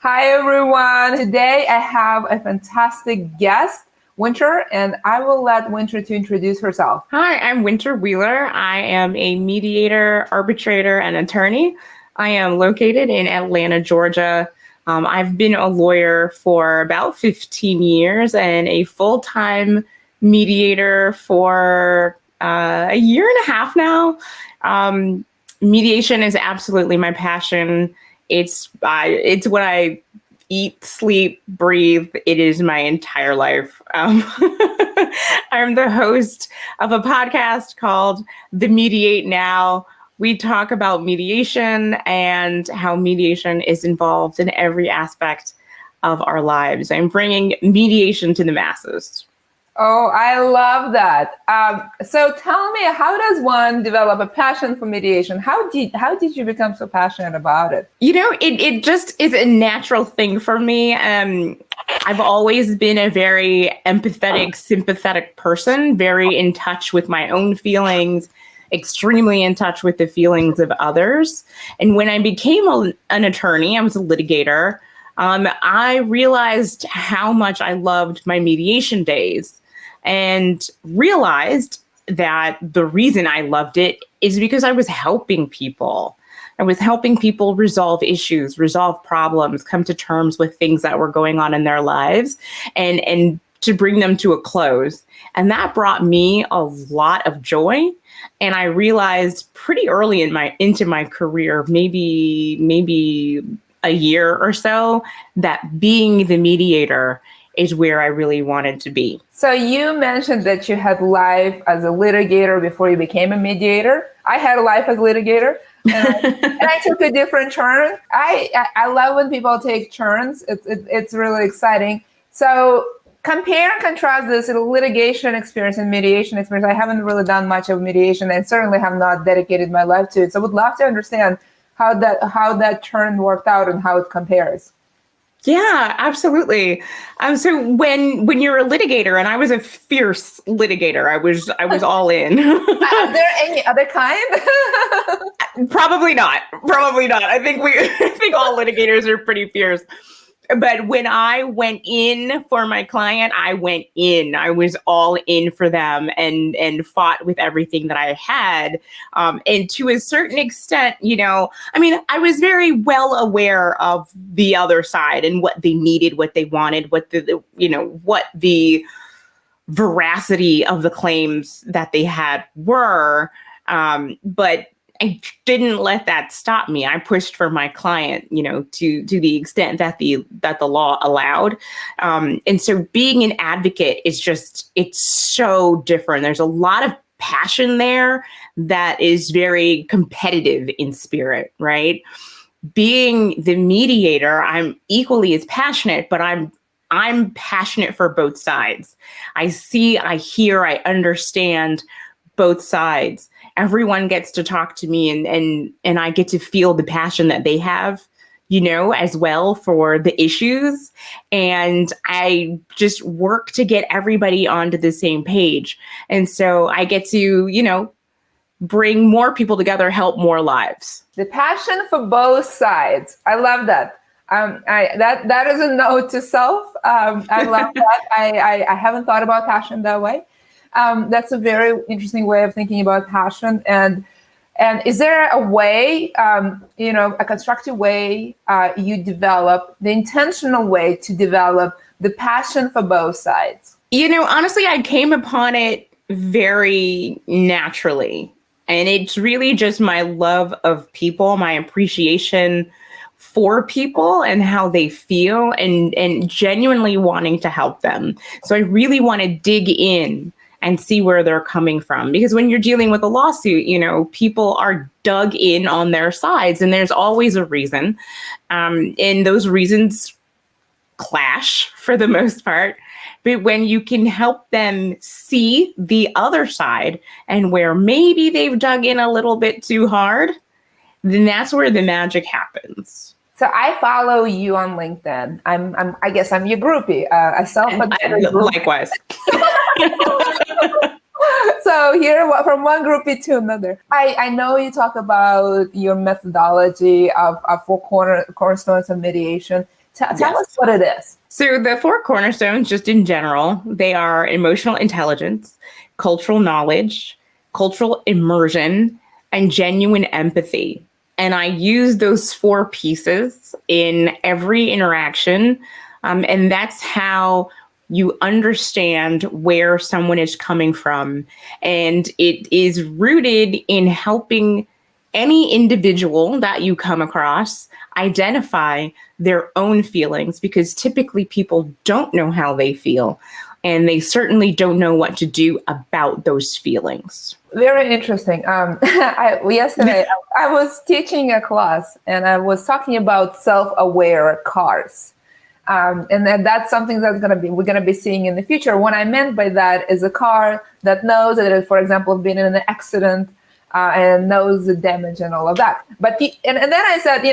Hi, everyone. Today I have a fantastic guest, Winter, and I will let Winter to introduce herself. Hi, I'm Winter Wheeler. I am a mediator, arbitrator, and attorney. I am located in Atlanta, Georgia. I've been a lawyer for about 15 years and a full-time mediator for a year and a half now. Mediation is absolutely my passion. It's what I eat, sleep, breathe. It is my entire life. I'm the host of a podcast called The Mediate Now. We talk about mediation and how mediation is involved in every aspect of our lives. I'm bringing mediation to the masses. Oh, I love that. So tell me, how does one develop a passion for mediation? How did you become so passionate about it? You know, it just is a natural thing for me. I've always been a very empathetic, sympathetic person, very in touch with my own feelings, extremely in touch with the feelings of others. And when I became an attorney, I was a litigator. I realized how much I loved my mediation days and realized that the reason I loved it is because I was helping people. I was helping people resolve issues, resolve problems, come to terms with things that were going on in their lives and to bring them to a close. And that brought me a lot of joy. And I realized pretty early into my career, maybe a year or so, that being the mediator is where I really wanted to be. So you mentioned that you had life as a litigator before you became a mediator. I had a life as a litigator, and I took a different turn. I love when people take turns. It's really exciting. So compare and contrast this litigation experience and mediation experience. I haven't really done much of mediation and certainly have not dedicated my life to it. So I would love to understand how that turn worked out and how it compares. Yeah, absolutely. So when you're a litigator, and I was a fierce litigator, I was all in. Are there any other kind? Probably not. I think all litigators are pretty fierce. But when I went in for my client, I went in. I was all in for them and fought with everything that I had. And to a certain extent, I was very well aware of the other side and what they needed, what they wanted, what the veracity of the claims that they had were. But I didn't let that stop me. I pushed for my client, to the extent that the law allowed. And so being an advocate it's so different. There's a lot of passion there that is very competitive in spirit, right? Being the mediator, I'm equally as passionate, but I'm passionate for both sides. I see, I hear, I understand both sides. Everyone gets to talk to me and I get to feel the passion that they have, as well for the issues. And I just work to get everybody onto the same page. And so I get to, bring more people together, help more lives. The passion for both sides. I love that. That is a note to self. I love that. I haven't thought about passion that way. That's a very interesting way of thinking about passion. And is there a way, a constructive way you develop, the intentional way to develop the passion for both sides? Honestly, I came upon it very naturally. And it's really just my love of people, my appreciation for people and how they feel and genuinely wanting to help them. So I really want to dig in and see where they're coming from. Because when you're dealing with a lawsuit, people are dug in on their sides and there's always a reason. And those reasons clash for the most part. But when you can help them see the other side and where maybe they've dug in a little bit too hard, then that's where the magic happens. So I follow you on LinkedIn. I guess I'm your groupie. Likewise. So here, from one groupie to another. I know you talk about your methodology for Cornerstones of Mediation. Tell us what it is. So the four cornerstones, just in general, they are emotional intelligence, cultural knowledge, cultural immersion, and genuine empathy. And I use those four pieces in every interaction. And that's how you understand where someone is coming from. And it is rooted in helping any individual that you come across identify their own feelings, because typically people don't know how they feel, and they certainly don't know what to do about those feelings. Very interesting. Yesterday, I was teaching a class and I was talking about self-aware cars. And then that's something that's we're going to be seeing in the future. What I meant by that is a car that knows that it, for example, been in an accident, and knows the damage and all of that. But and then I said,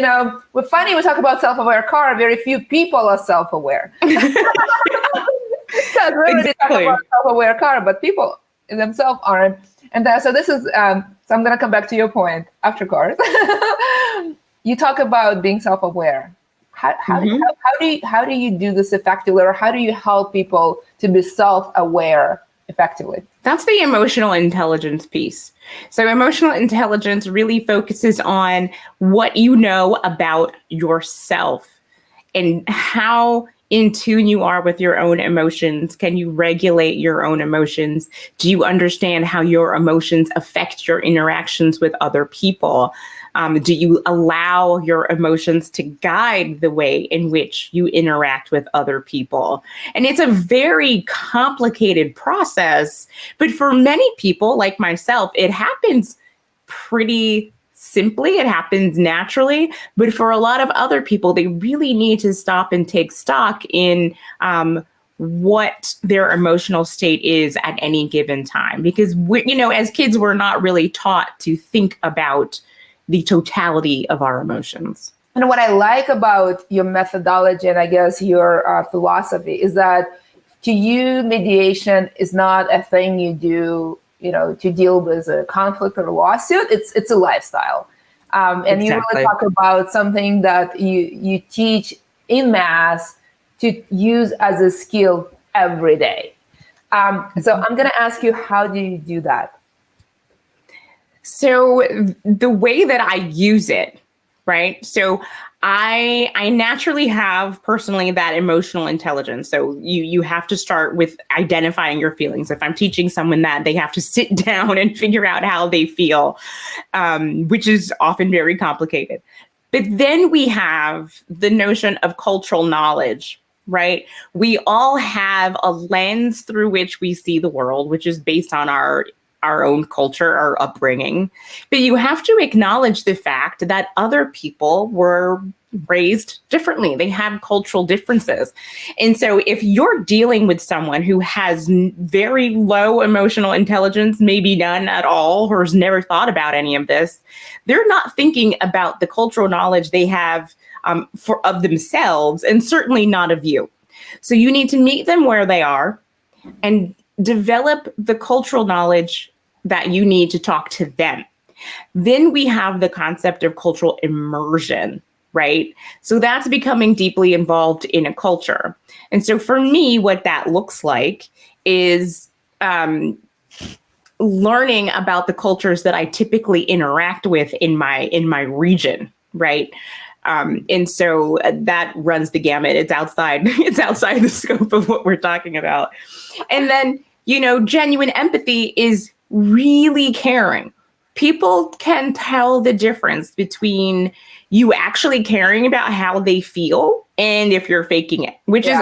we're funny, we talk about self-aware car, very few people are self-aware. Because we already talk about self-aware car, but people themselves aren't. And so this is, so I'm going to come back to your point after cars. You talk about being self-aware. How do you do this effectively, or how do you help people to be self-aware effectively? That's the emotional intelligence piece. So emotional intelligence really focuses on what you know about yourself and how in tune you are with your own emotions. Can you regulate your own emotions? Do you understand how your emotions affect your interactions with other people? Do you allow your emotions to guide the way in which you interact with other people? And it's a very complicated process, but for many people like myself, it happens pretty simply. It happens naturally. But for a lot of other people, they really need to stop and take stock in what their emotional state is at any given time. Because as kids, we're not really taught to think about the totality of our emotions. And what I like about your methodology and I guess your philosophy is that to you, mediation is not a thing you do, to deal with a conflict or a lawsuit. It's a lifestyle. And exactly. You really talk about something that you teach in mass to use as a skill every day. So I'm going to ask you, how do you do that? So the way that I use it, right? So I naturally have personally that emotional intelligence. So you have to start with identifying your feelings. If I'm teaching someone that, they have to sit down and figure out how they feel, which is often very complicated. But then we have the notion of cultural knowledge, right? We all have a lens through which we see the world, which is based on our own culture, our upbringing. But you have to acknowledge the fact that other people were raised differently. They have cultural differences. And so if you're dealing with someone who has very low emotional intelligence, maybe none at all, or has never thought about any of this, they're not thinking about the cultural knowledge they have of themselves, and certainly not of you. So you need to meet them where they are and develop the cultural knowledge that you need to talk to them. Then we have the concept of cultural immersion, right? So that's becoming deeply involved in a culture. And so for me, what that looks like is learning about the cultures that I typically interact with in my region, right? And so that runs the gamut. It's outside the scope of what we're talking about. And then, genuine empathy is really caring. People can tell the difference between you actually caring about how they feel and if you're faking it, which is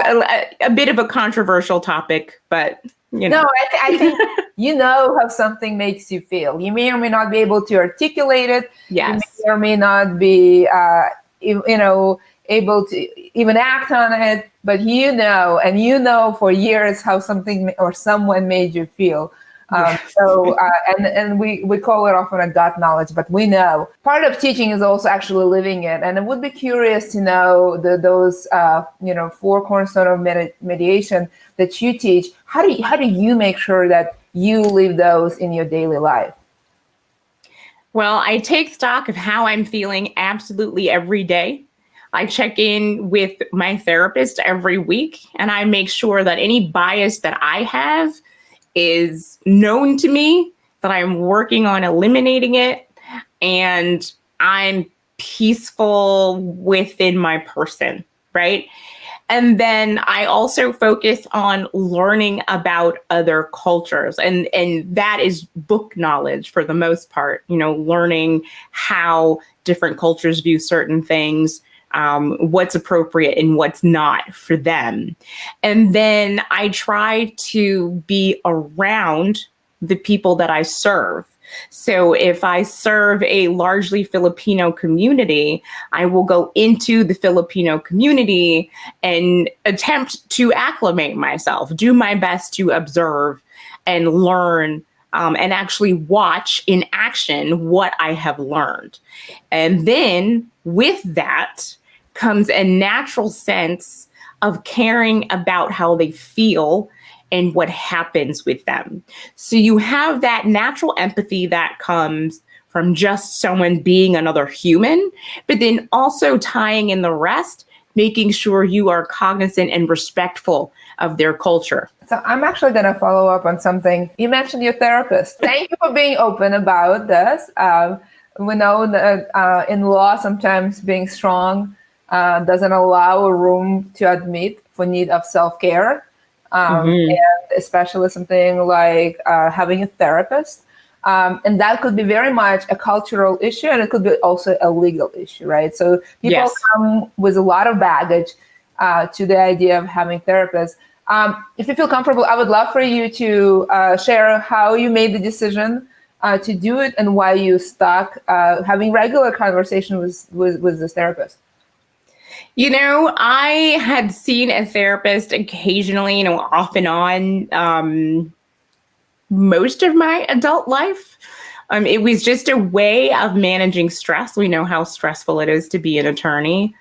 a bit of a controversial topic, but No, I think how something makes you feel. You may or may not be able to articulate it. Yes. You may or may not be able to even act on it, but for years how something or someone made you feel. And we call it often a gut knowledge, but we know part of teaching is also actually living it. And I would be curious to know those 4 cornerstones of mediation that you teach. How do you make sure that you live those in your daily life? Well, I take stock of how I'm feeling absolutely every day. I check in with my therapist every week, and I make sure that any bias that I have is known to me, that I'm working on eliminating it, and I'm peaceful within my person, right? And then I also focus on learning about other cultures. And that is book knowledge for the most part, learning how different cultures view certain things, what's appropriate and what's not for them. And then I try to be around the people that I serve. So if I serve a largely Filipino community, I will go into the Filipino community and attempt to acclimate myself, do my best to observe and learn, and actually watch in action what I have learned. And then with that comes a natural sense of caring about how they feel and what happens with them. So you have that natural empathy that comes from just someone being another human, but then also tying in the rest, making sure you are cognizant and respectful of their culture. So I'm actually going to follow up on something. You mentioned your therapist. Thank you for being open about this. We know that in law, sometimes being strong doesn't allow a room to admit for need of self-care. And especially something like having a therapist. And that could be very much a cultural issue, and it could be also a legal issue, right? So people come with a lot of baggage to the idea of having therapists. If you feel comfortable, I would love for you to share how you made the decision to do it and why you stuck having regular conversation with this therapist. I had seen a therapist occasionally, off and on, most of my adult life. It was just a way of managing stress. We know how stressful it is to be an attorney.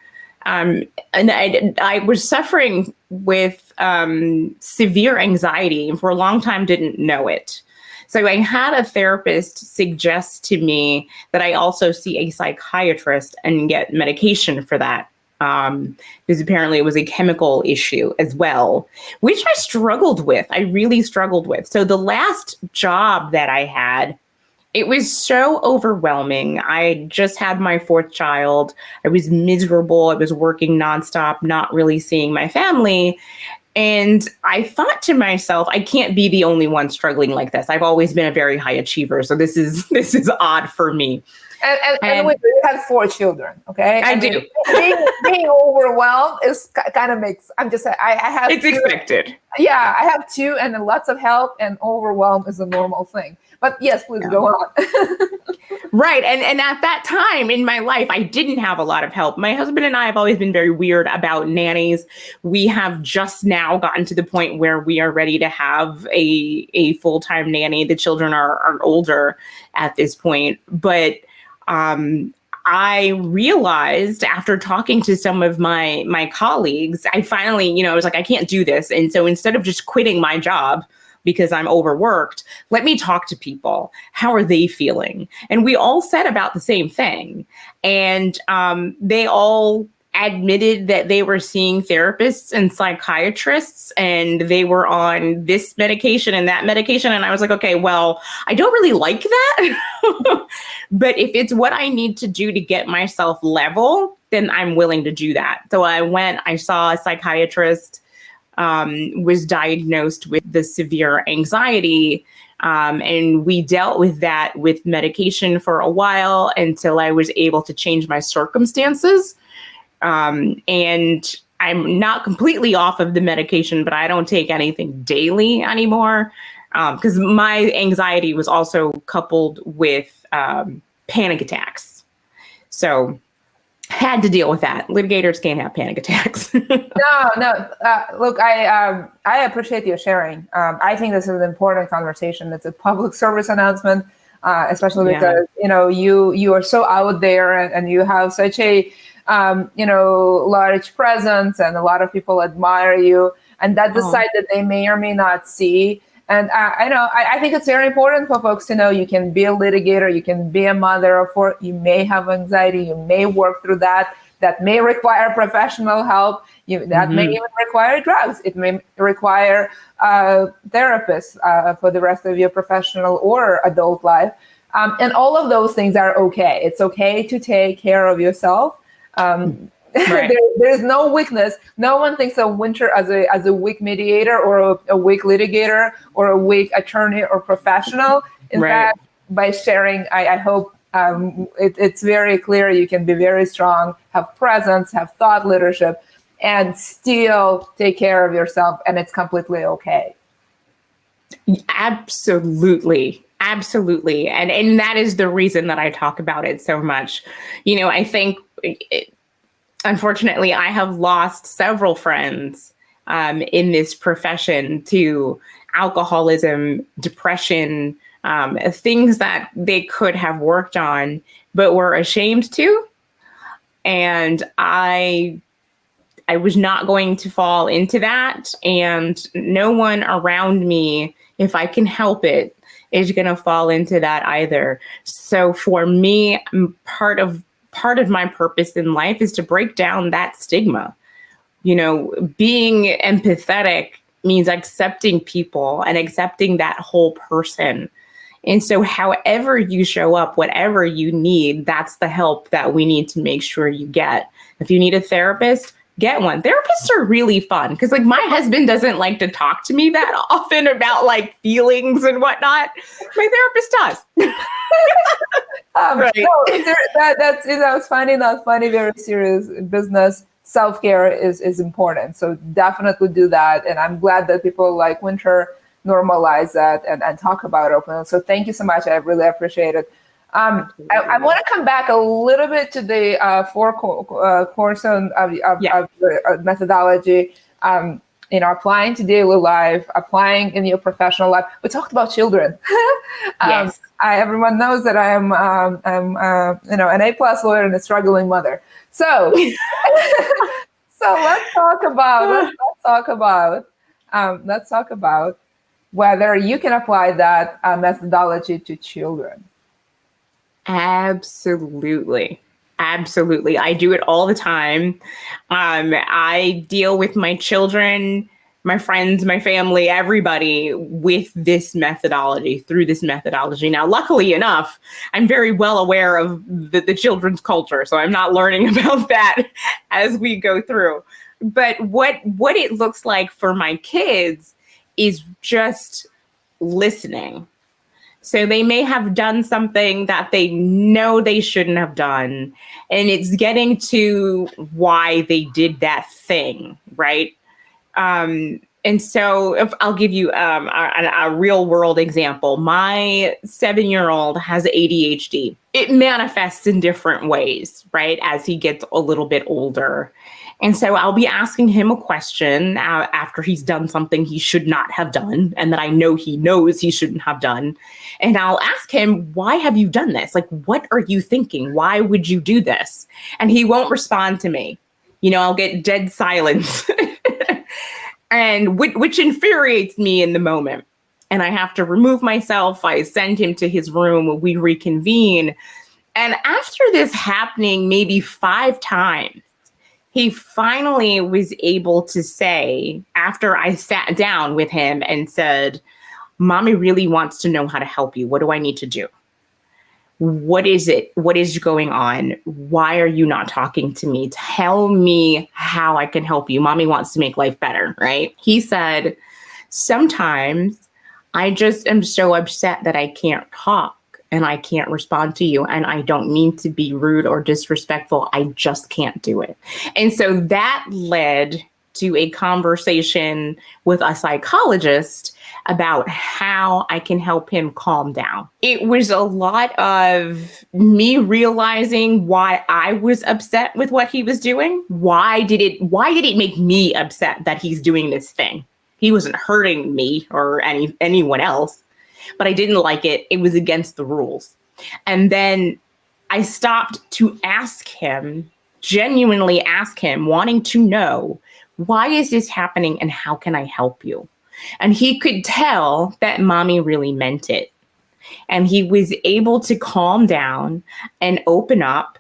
And I was suffering with severe anxiety, and for a long time didn't know it. So I had a therapist suggest to me that I also see a psychiatrist and get medication for that. Because apparently it was a chemical issue as well, which I struggled with. I really struggled with. So the last job that I had, it was so overwhelming. I just had my fourth child. I was miserable. I was working nonstop, not really seeing my family. And I thought to myself, I can't be the only one struggling like this. I've always been a very high achiever, so this is odd for me. And you have 4 children, okay? I do. Being overwhelmed is kind of makes. I have. It's 2, expected. Yeah, I have 2 and lots of help, and overwhelm is a normal thing. But yes, please go on. Right. And at that time in my life, I didn't have a lot of help. My husband and I have always been very weird about nannies. We have just now gotten to the point where we are ready to have a full-time nanny. The children are older at this point. But I realized after talking to some of my colleagues, I finally, I was like, I can't do this. And so instead of just quitting my job because I'm overworked, let me talk to people. How are they feeling? And we all said about the same thing. And they all admitted that they were seeing therapists and psychiatrists, and they were on this medication and that medication. And I was like, okay, well, I don't really like that. But if it's what I need to do to get myself level, then I'm willing to do that. So I saw a psychiatrist, was diagnosed with the severe anxiety. And we dealt with that with medication for a while until I was able to change my circumstances. And I'm not completely off of the medication, but I don't take anything daily anymore. Because my anxiety was also coupled with panic attacks. So had to deal with that. Litigators can't have panic attacks. No. Look, I appreciate you sharing. I think this is an important conversation. It's a public service announcement, especially because you are so out there and you have such a large presence, and a lot of people admire you, and that's the side that they may or may not see. And I think it's very important for folks to know you can be a litigator, you can be a mother of 4, you may have anxiety, you may work through that. that may require professional help. That may even require drugs. It may require therapists for the rest of your professional or adult life. And all of those things are okay. It's okay to take care of yourself. Right. There's no weakness. No one thinks of Winter as a weak mediator or a weak litigator or a weak attorney or professional. In fact, by sharing, I hope it's very clear you can be very strong, have presence, have thought leadership, and still take care of yourself, and it's completely okay. Absolutely. Absolutely. And that is the reason that I talk about it so much. I think, unfortunately, I have lost several friends in this profession to alcoholism, depression, things that they could have worked on, but were ashamed to. And I was not going to fall into that. And no one around me, if I can help it, is going to fall into that either. So for me, part of my purpose in life is to break down that stigma. Being empathetic means accepting people and accepting that whole person. And so however you show up, whatever you need, that's the help that we need to make sure you get. If you need a therapist, get one. Therapists are really fun because my husband doesn't like to talk to me that often about feelings and whatnot. My therapist does. Right. No, that's funny, not funny, very serious business. Self-care is important. So definitely do that. And I'm glad that people like Winter normalize that and talk about it openly. So thank you so much. I really appreciate it. I want to come back a little bit to the four cornerstones of methodology. Applying to daily life, applying in your professional life. We talked about children. Yes. Everyone knows that I'm an A+ lawyer and a struggling mother. So, let's talk about whether you can apply that methodology to children. Absolutely. Absolutely. I do it all the time. I deal with my children, my friends, my family, everybody with this methodology, through this methodology. Now, luckily enough, I'm very well aware of the children's culture, so I'm not learning about that as we go through. But what it looks like for my kids is just listening. So they may have done something that they know they shouldn't have done, and it's getting to why they did that thing, right? And so if I'll give you a real world example. My 7-year-old has ADHD. It manifests in different ways, right, as he gets a little bit older. And so I'll be asking him a question after he's done something he should not have done, and that I know he knows he shouldn't have done. And I'll ask him, why have you done this? What are you thinking? Why would you do this? And he won't respond to me. I'll get dead silence, and which infuriates me in the moment. And I have to remove myself. I send him to his room. We reconvene. And after this happening maybe 5 times, he finally was able to say, after I sat down with him and said, Mommy really wants to know how to help you. What do I need to do? What is it? What is going on? Why are you not talking to me? Tell me how I can help you. Mommy wants to make life better, right? He said, sometimes I just am so upset that I can't talk. And I can't respond to you. And I don't mean to be rude or disrespectful. I just can't do it. And so that led to a conversation with a psychologist about how I can help him calm down. It was a lot of me realizing why I was upset with what he was doing. Why did it make me upset that he's doing this thing? He wasn't hurting me or anyone else. But I didn't like it. It was against the rules. And then I stopped to ask him, genuinely ask him, wanting to know, why is this happening and how can I help you? And he could tell that Mommy really meant it. And he was able to calm down and open up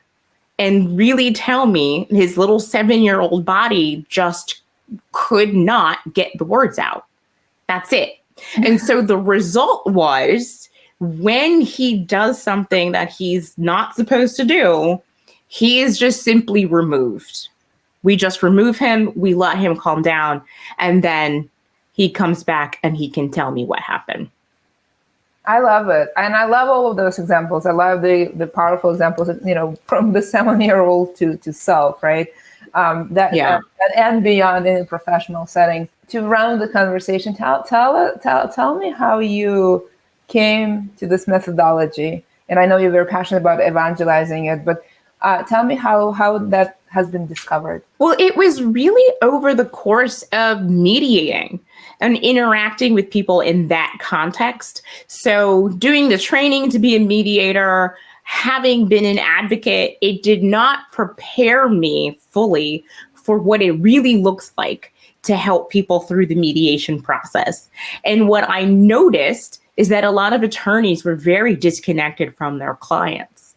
and really tell me his little 7-year-old body just could not get the words out. That's it. And so the result was, when he does something that he's not supposed to do, he is just simply removed. We just remove him, we let him calm down, and then he comes back and he can tell me what happened. I love it. And I love all of those examples. I love the powerful examples, from the 7-year-old to self, right? That and beyond in a professional setting. To round the conversation, tell me how you came to this methodology. And I know you're very passionate about evangelizing it, but tell me how that has been discovered. Well, it was really over the course of mediating and interacting with people in that context. So doing the training to be a mediator, having been an advocate, it did not prepare me fully for what it really looks like to help people through the mediation process. And what I noticed is that a lot of attorneys were very disconnected from their clients,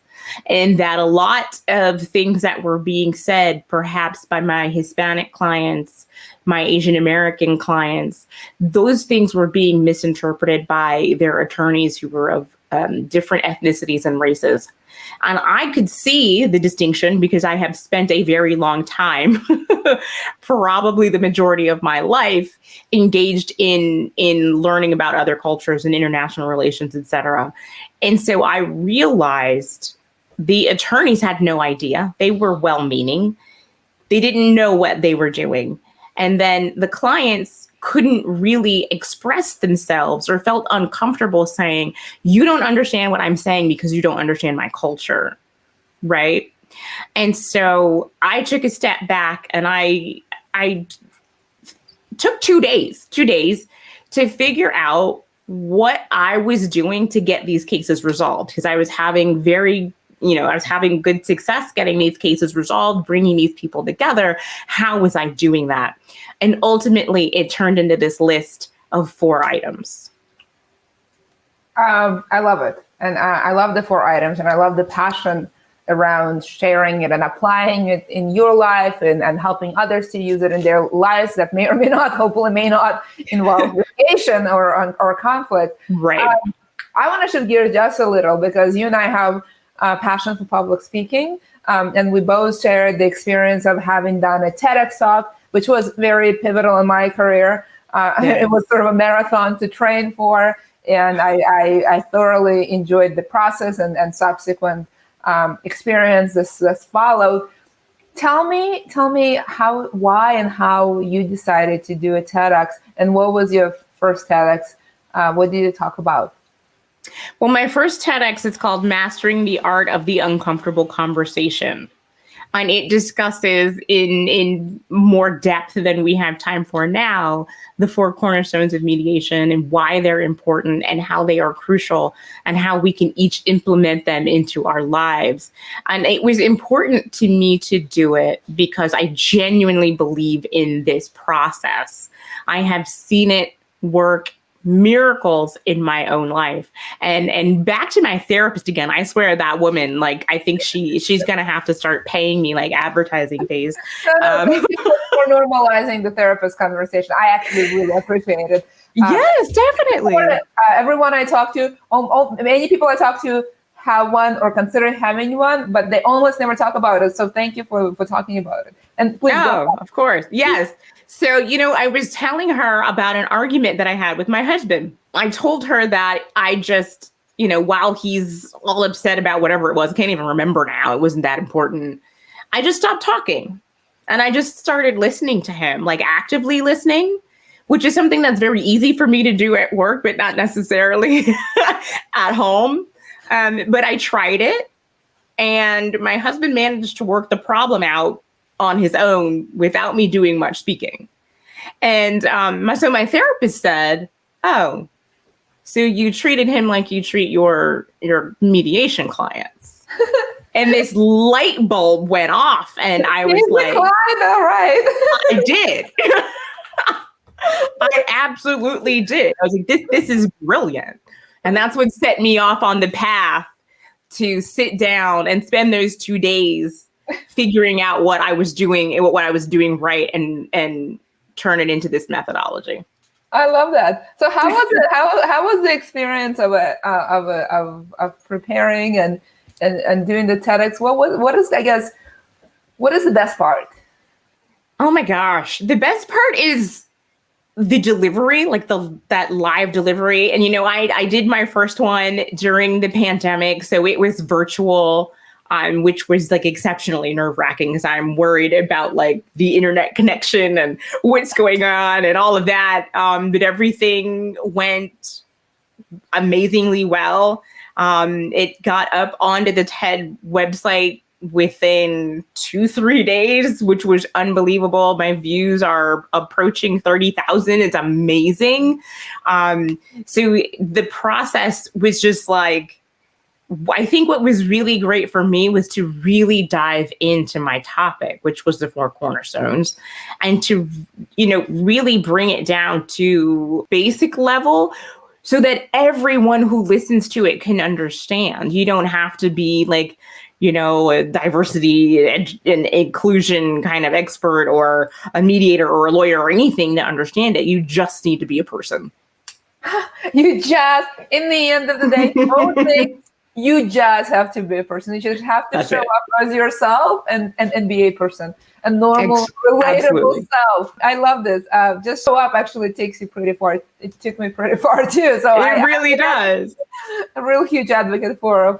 and that a lot of things that were being said, perhaps by my Hispanic clients, my Asian American clients, those things were being misinterpreted by their attorneys who were of different ethnicities and races. And I could see the distinction because I have spent a very long time, probably the majority of my life, engaged in learning about other cultures and international relations, et cetera. And so I realized the attorneys had no idea. They were well-meaning. They didn't know what they were doing. And then the clients couldn't really express themselves or felt uncomfortable saying, you don't understand what I'm saying because you don't understand my culture, right? And so I took a step back, and I took 2 days to figure out what I was doing to get these cases resolved, because I was having good success getting these cases resolved, bringing these people together. How was I doing that? And ultimately, it turned into this list of 4 items. I love it. And I love the 4 items, and I love the passion around sharing it and applying it in your life and helping others to use it in their lives that may or may not, hopefully may not involve litigation or conflict. Right. I want to shift gears just a little, because you and I have passion for public speaking. And we both shared the experience of having done a TEDx talk, which was very pivotal in my career. It was sort of a marathon to train for. And I thoroughly enjoyed the process and subsequent experience that's followed. Tell me why and how you decided to do a TEDx, and what was your first TEDx? What did you talk about? Well, my first TEDx is called Mastering the Art of the Uncomfortable Conversation. And it discusses in more depth than we have time for now, the 4 cornerstones of mediation and why they're important and how they are crucial and how we can each implement them into our lives. And it was important to me to do it because I genuinely believe in this process. I have seen it work miracles in my own life. And back to my therapist again, I swear that woman, like, I think she's gonna have to start paying me like advertising fees. Thank you for normalizing the therapist conversation. I actually really appreciate it. Yes, definitely. Everyone I talk to, many people I talk to have one or consider having one, but they almost never talk about it. So thank you for talking about it. And please go. Of course. Yes. So, I was telling her about an argument that I had with my husband. I told her that I just, while he's all upset about whatever it was, I can't even remember now. It wasn't that important. I just stopped talking and I just started listening to him, like actively listening, which is something that's very easy for me to do at work, but not necessarily at home. But I tried it, and my husband managed to work the problem out on his own without me doing much speaking. And so my therapist said, "Oh, so you treated him like you treat your mediation clients." And this light bulb went off, and I was like, all right. I did. I absolutely did. I was like, this is brilliant. And that's what set me off on the path to sit down and spend those 2 days figuring out what I was doing right and turn it into this methodology. I love that. So how was it? How was the experience of preparing and doing the TEDx? What is the best part? Oh my gosh, the best part is the delivery, like that live delivery. And I did my first one during the pandemic, so it was virtual. Which was like exceptionally nerve-wracking because I'm worried about like the internet connection and what's going on and all of that. But everything went amazingly well. It got up onto the TED website within 2-3 days, which was unbelievable. My views are approaching 30,000. It's amazing. So the process was just like, I think what was really great for me was to really dive into my topic, which was the 4 cornerstones, and to, really bring it down to basic level so that everyone who listens to it can understand. You don't have to be like, a diversity and inclusion kind of expert or a mediator or a lawyer or anything to understand it. You just need to be a person. In the end of the day, both things. You just have to be a person. You just have to show up as yourself and be a person, a normal, relatable self. I love this. Just show up actually takes you pretty far. It took me pretty far too. So it really does. A real huge advocate for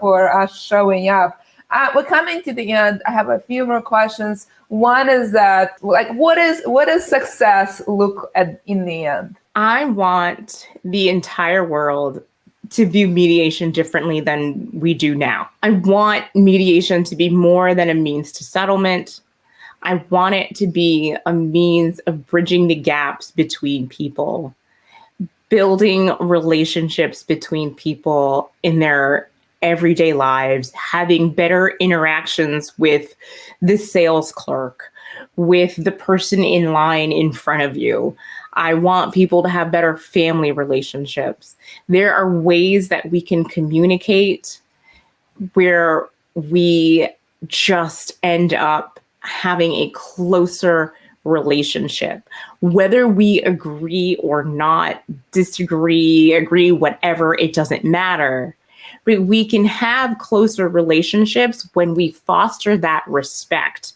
showing up. We're coming to the end. I have a few more questions. One is that, like, what does success look at in the end? I want the entire world to view mediation differently than we do now. I want mediation to be more than a means to settlement. I want it to be a means of bridging the gaps between people, building relationships between people in their everyday lives, having better interactions with the sales clerk, with the person in line in front of you. I want people to have better family relationships. There are ways that we can communicate where we just end up having a closer relationship. Whether we agree or not, disagree, agree, whatever, it doesn't matter. But we can have closer relationships when we foster that respect.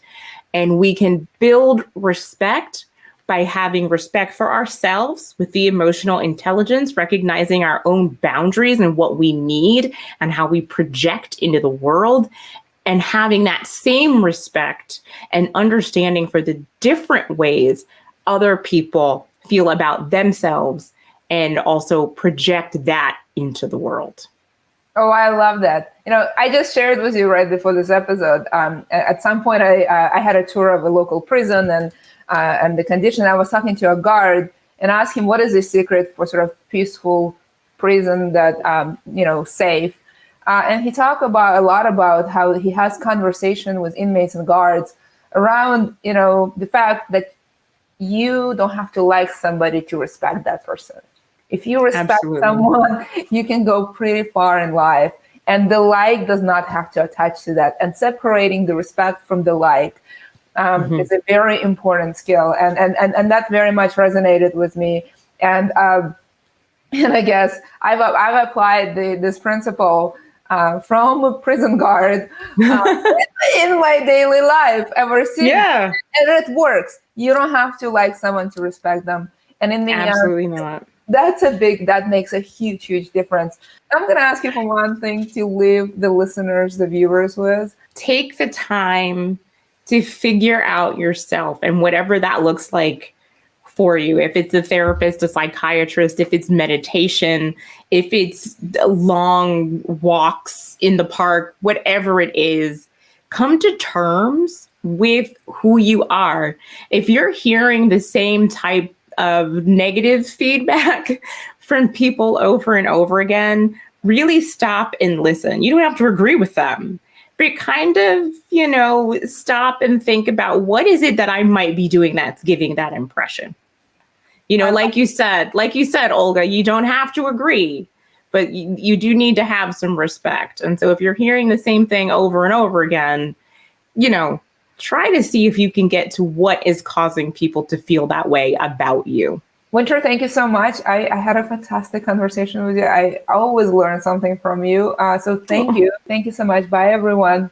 And we can build respect by having respect for ourselves with the emotional intelligence, recognizing our own boundaries and what we need and how we project into the world, and having that same respect and understanding for the different ways other people feel about themselves and also project that into the world. Oh, I love that. I just shared with you right before this episode. At some point, I had a tour of a local prison, and the condition, I was talking to a guard and asked him, what is the secret for sort of peaceful prison that, safe? And he talked a lot about how he has conversation with inmates and guards around, the fact that you don't have to like somebody to respect that person. If you respect someone, you can go pretty far in life. And the like does not have to attach to that. And separating the respect from the like is a very important skill. And that very much resonated with me. And I guess I've applied this principle from a prison guard in my daily life ever since. Yeah. And it works. You don't have to like someone to respect them. And in the end, not. That makes a huge, huge difference. I'm going to ask you for one thing to leave the listeners, the viewers with. Take the time to figure out yourself and whatever that looks like for you. If it's a therapist, a psychiatrist, if it's meditation, if it's long walks in the park, whatever it is, come to terms with who you are. If you're hearing the same type of negative feedback from people over and over again, really stop and listen. You don't have to agree with them, but kind of, stop and think about what is it that I might be doing that's giving that impression. Like you said, Olga, you don't have to agree, but you do need to have some respect. And so if you're hearing the same thing over and over again, try to see if you can get to what is causing people to feel that way about you. Winter, thank you so much. I had a fantastic conversation with you. I always learn something from you. So thank you. Thank you so much. Bye, everyone.